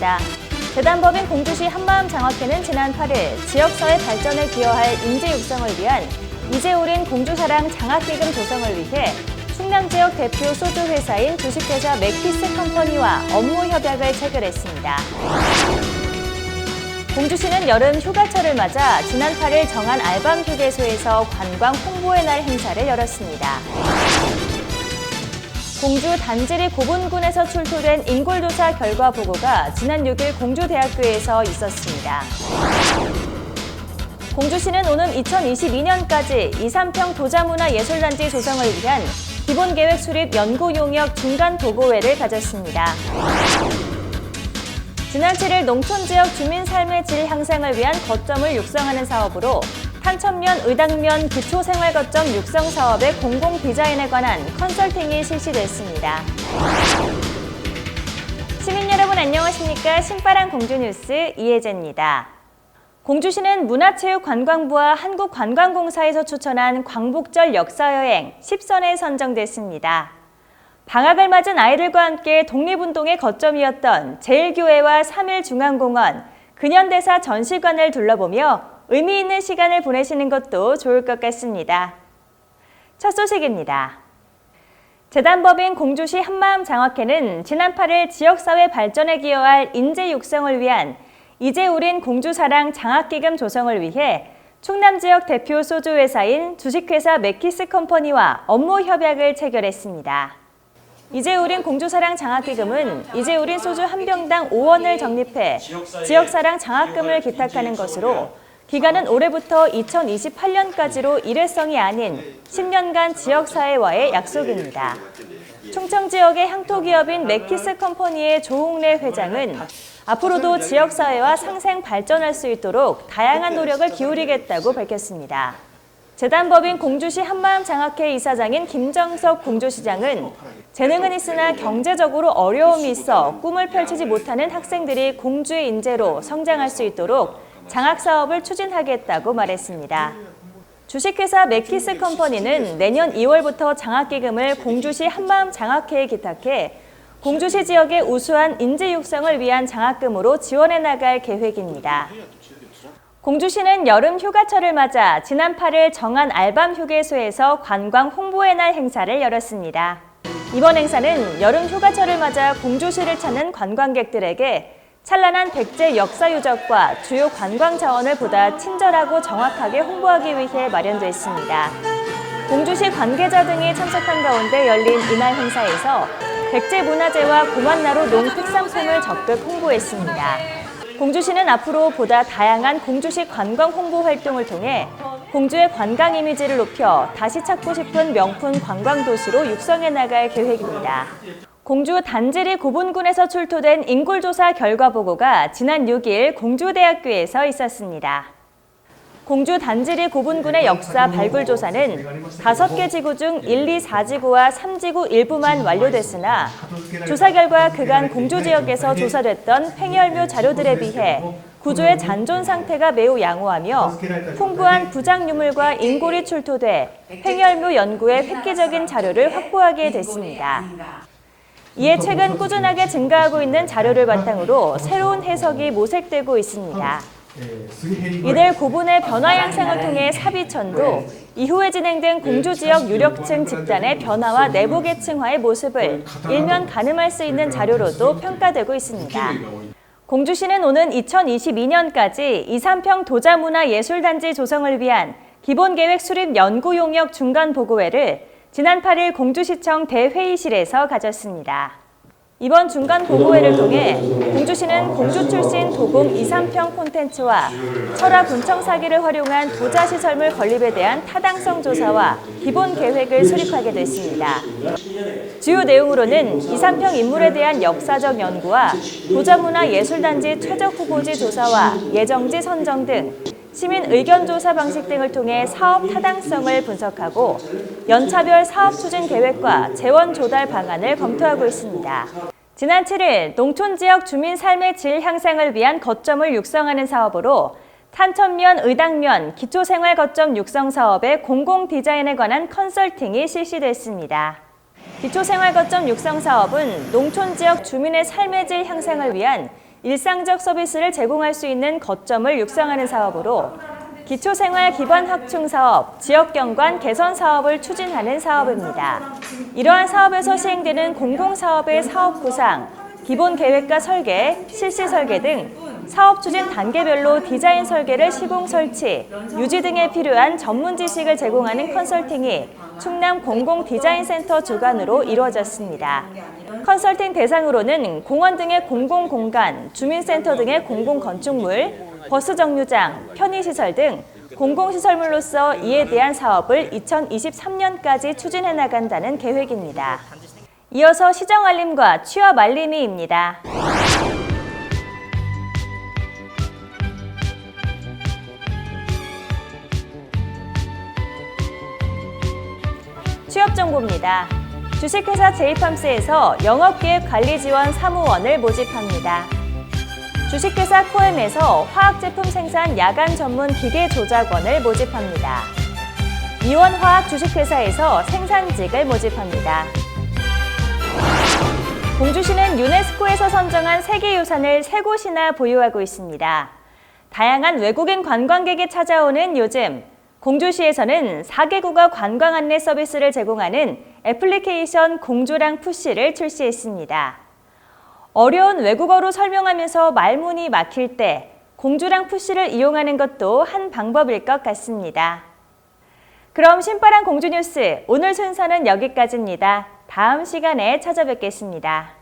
있습니다. 재단법인 공주시 한마음장학회는 지난 8일 지역사회 발전에 기여할 인재 육성을 위한 이제우린 공주사랑 장학기금 조성을 위해 충남 지역 대표 소주 회사인 주식회사 맥키스 컴퍼니와 업무 협약을 체결했습니다. 공주시는 여름 휴가철을 맞아 지난 8일 정안 알밤 휴게소에서 관광 홍보의 날 행사를 열었습니다. 공주 단지리 고분군에서 출토된 인골조사 결과 보고가 지난 6일 공주대학교에서 있었습니다. 공주시는 오는 2022년까지 2, 3평 도자문화예술단지 조성을 위한 기본계획 수립 연구용역 중간보고회를 가졌습니다. 지난 7일 농촌지역 주민 삶의 질 향상을 위한 거점을 육성하는 사업으로 탄천면, 의당면 기초생활거점 육성 사업의 공공 디자인에 관한 컨설팅이 실시됐습니다. 시민 여러분 안녕하십니까? 신바람 공주뉴스 이혜재입니다. 공주시는 문화체육관광부와 한국관광공사에서 추천한 광복절 역사여행 10선에 선정됐습니다. 방학을 맞은 아이들과 함께 독립운동의 거점이었던 제일교회와 3.1중앙공원, 근현대사 전시관을 둘러보며 의미 있는 시간을 보내시는 것도 좋을 것 같습니다. 첫 소식입니다. 재단법인 공주시 한마음장학회는 지난 8일 지역사회 발전에 기여할 인재 육성을 위한 이제우린 공주사랑 장학기금 조성을 위해 충남 지역 대표 소주회사인 주식회사 맥키스 컴퍼니와 업무 협약을 체결했습니다. 이제우린 공주사랑 장학기금은 이제우린 소주 한 병당 5원을 적립해 지역사랑 장학금을 기탁하는 것으로 기간은 올해부터 2028년까지로 일회성이 아닌 10년간 지역사회와의 약속입니다. 충청 지역의 향토기업인 맥키스 컴퍼니의 조웅래 회장은 앞으로도 지역사회와 상생 발전할 수 있도록 다양한 노력을 기울이겠다고 밝혔습니다. 재단법인 공주시 한마음장학회 이사장인 김정석 공주시장은 재능은 있으나 경제적으로 어려움이 있어 꿈을 펼치지 못하는 학생들이 공주의 인재로 성장할 수 있도록 장학사업을 추진하겠다고 말했습니다. 주식회사 맥키스 컴퍼니는 내년 2월부터 장학기금을 공주시 한마음장학회에 기탁해 공주시 지역의 우수한 인재 육성을 위한 장학금으로 지원해 나갈 계획입니다. 공주시는 여름 휴가철을 맞아 지난 8일 정안 알밤 휴게소에서 관광 홍보의 날 행사를 열었습니다. 이번 행사는 여름 휴가철을 맞아 공주시를 찾는 관광객들에게 찬란한 백제 역사 유적과 주요 관광 자원을 보다 친절하고 정확하게 홍보하기 위해 마련됐습니다. 공주시 관계자 등이 참석한 가운데 열린 이날 행사에서 백제 문화재와 고만나루 농특산품을 적극 홍보했습니다. 공주시는 앞으로 보다 다양한 공주시 관광 홍보 활동을 통해 공주의 관광 이미지를 높여 다시 찾고 싶은 명품 관광 도시로 육성해 나갈 계획입니다. 공주 단지리 고분군에서 출토된 인골조사 결과 보고가 지난 6일 공주대학교에서 있었습니다. 공주 단지리 고분군의 역사 발굴 조사는 5개 지구 중 1, 2, 4지구와 3지구 일부만 완료됐으나 조사 결과 그간 공주 지역에서 조사됐던 팽열묘 자료들에 비해 구조의 잔존 상태가 매우 양호하며 풍부한 부작 유물과 인골이 출토돼 팽열묘 연구에 획기적인 자료를 확보하게 됐습니다. 이에 최근 꾸준하게 증가하고 있는 자료를 바탕으로 새로운 해석이 모색되고 있습니다. 이들 고분의 변화 양상을 통해 사비천도, 이후에 진행된 공주 지역 유력층 집단의 변화와 내부 계층화의 모습을 일면 가늠할 수 있는 자료로도 평가되고 있습니다. 공주시는 오는 2022년까지 2, 3평 도자문화예술단지 조성을 위한 기본계획 수립 연구용역 중간보고회를 지난 8일 공주시청 대회의실에서 가졌습니다. 이번 중간보고회를 통해 공주시는 공주 출신 도공 2, 3평 콘텐츠와 철화 군청사기를 활용한 도자시설물 건립에 대한 타당성 조사와 기본 계획을 수립하게 됐습니다. 주요 내용으로는 2, 3평 인물에 대한 역사적 연구와 도자문화예술단지 최적 후보지 조사와 예정지 선정 등 시민 의견 조사 방식 등을 통해 사업 타당성을 분석하고 연차별 사업 추진 계획과 재원 조달 방안을 검토하고 있습니다. 지난 7일 농촌 지역 주민 삶의 질 향상을 위한 거점을 육성하는 사업으로 탄천면, 의당면 기초생활 거점 육성 사업의 공공 디자인에 관한 컨설팅이 실시됐습니다. 기초생활 거점 육성 사업은 농촌 지역 주민의 삶의 질 향상을 위한 일상적 서비스를 제공할 수 있는 거점을 육성하는 사업으로 기초생활 기반 확충 사업, 지역 경관 개선 사업을 추진하는 사업입니다. 이러한 사업에서 시행되는 공공사업의 사업 구상, 기본 계획과 설계, 실시 설계 등 사업 추진 단계별로 디자인 설계를 시공 설치, 유지 등에 필요한 전문 지식을 제공하는 컨설팅이 충남 공공디자인센터 주관으로 이루어졌습니다. 컨설팅 대상으로는 공원 등의 공공공간, 주민센터 등의 공공건축물, 버스 정류장, 편의시설 등 공공시설물로서 이에 대한 사업을 2023년까지 추진해 나간다는 계획입니다. 이어서 시정 알림과 취업 알림이입니다. 취업 정보입니다. 주식회사 제이팜스에서 영업기획관리지원 사무원을 모집합니다. 주식회사 코엠에서 화학제품 생산 야간 전문 기계 조작원을 모집합니다. 이원화학 주식회사에서 생산직을 모집합니다. 공주시는 유네스코에서 선정한 세계유산을 3곳이나 보유하고 있습니다. 다양한 외국인 관광객이 찾아오는 요즘, 공주시에서는 4개국어 관광 안내 서비스를 제공하는 애플리케이션 공주랑 푸시를 출시했습니다. 어려운 외국어로 설명하면서 말문이 막힐 때 공주랑 푸시를 이용하는 것도 한 방법일 것 같습니다. 그럼 신바람 공주뉴스 오늘 순서는 여기까지입니다. 다음 시간에 찾아뵙겠습니다.